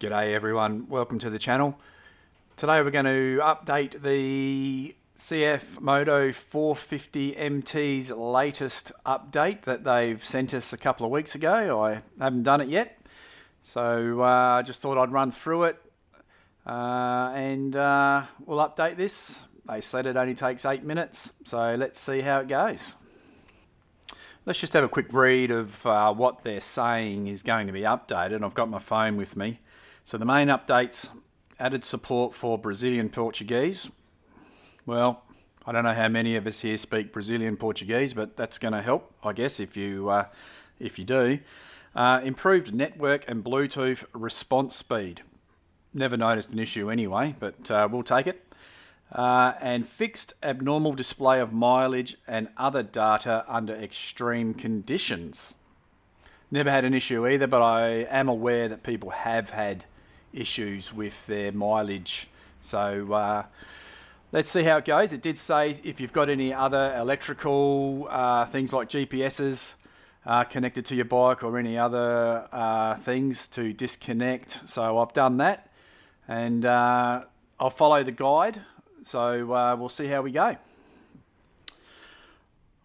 G'day everyone, welcome to the channel. Today we're going to update the CFMOTO 450MT's latest update that they've sent us a couple of weeks ago. I haven't done it yet, so I just thought I'd run through it and we'll update this. They said it only takes 8 minutes, so let's see how it goes. Let's just have a quick read of what they're saying is going to be updated. I've got my phone with me. So the main updates: added support for Brazilian Portuguese. Well, I don't know how many of us here speak Brazilian Portuguese, but that's going to help, I guess, if you do. Improved network and Bluetooth response speed. Never noticed an issue anyway, but we'll take it. And fixed abnormal display of mileage and other data under extreme conditions. Never had an issue either, but I am aware that people have had issues with their mileage. So let's see how it goes. It did say if you've got any other electrical things like GPSs connected to your bike or any other things to disconnect. So I've done that, and I'll follow the guide. So we'll see how we go.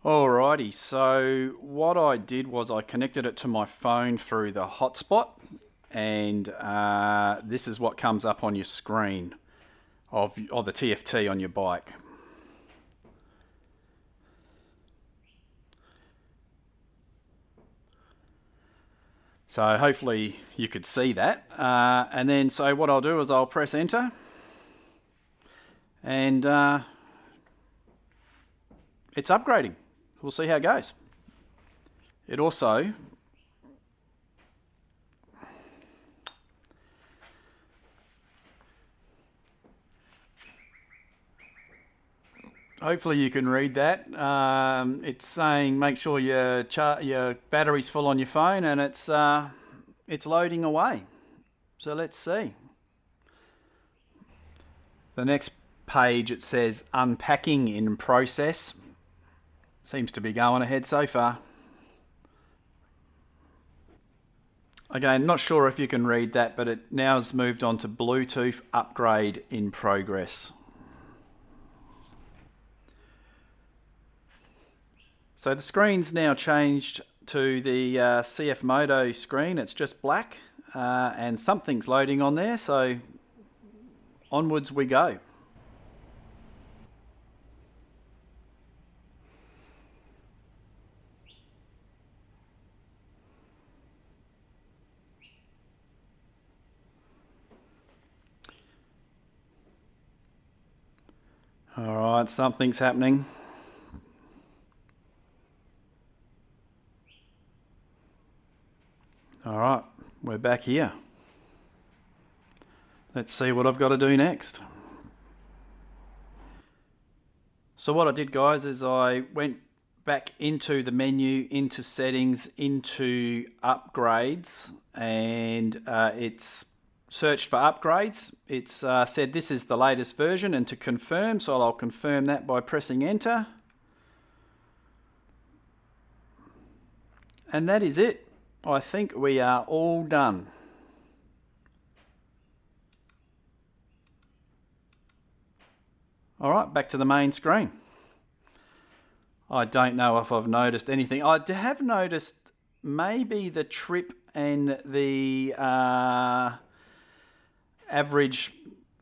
Alrighty, so what I did was I connected it to my phone through the hotspot, and this is what comes up on your screen of the TFT on your bike. So hopefully you could see that. And then so what I'll do is I'll press enter, and it's upgrading. We'll see how it goes. It also hopefully you can read that. It's saying make sure your battery's full on your phone, and it's loading away. So let's see. The next page, it says unpacking in process. Seems to be going ahead so far. Again, not sure if you can read that, but it now has moved on to Bluetooth upgrade in progress. So the screen's now changed to the CFMOTO screen. It's just black and something's loading on there, so onwards we go. Alright, something's happening. Alright, we're back here. Let's see what I've got to do next. So what I did, guys, is I went back into the menu, into settings, into upgrades, and it's searched for upgrades. It's said this is the latest version, and to confirm, so I'll confirm that by pressing enter. And that is it. I think we are all done. Alright, back to the main screen. I don't know if I've noticed anything. I have noticed maybe the trip and the average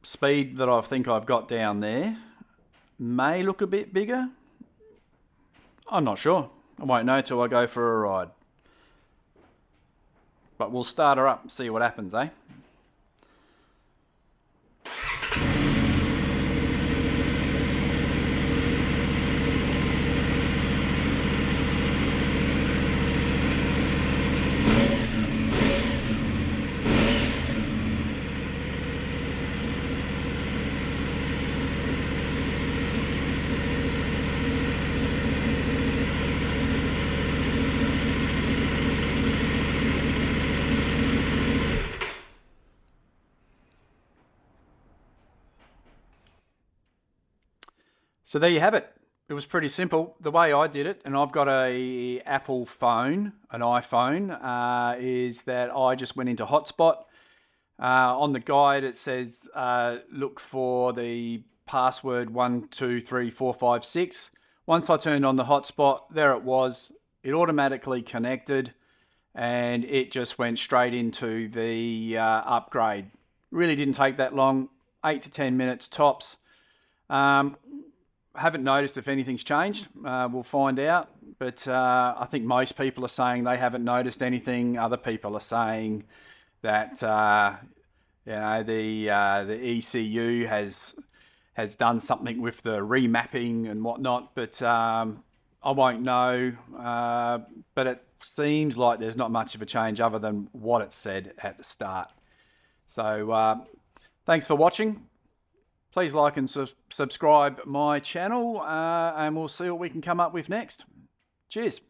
speed that I think I've got down there may look a bit bigger. I'm not sure. I won't know till I go for a ride. But we'll start her up and see what happens, eh? So there you have it. It was pretty simple. The way I did it, and I've got a Apple phone, an iPhone, is that I just went into hotspot, On the guide it says look for the password 123456. Once I turned on the hotspot, there it was. It automatically connected and it just went straight into the upgrade. Really didn't take that long, 8 to 10 minutes tops. Haven't noticed if anything's changed. We'll find out, but I think most people are saying they haven't noticed anything. Other people are saying that the ECU has done something with the remapping and whatnot, but I won't know. But it seems like there's not much of a change other than what it said at the start. So thanks for watching. Please like and subscribe my channel, and we'll see what we can come up with next. Cheers.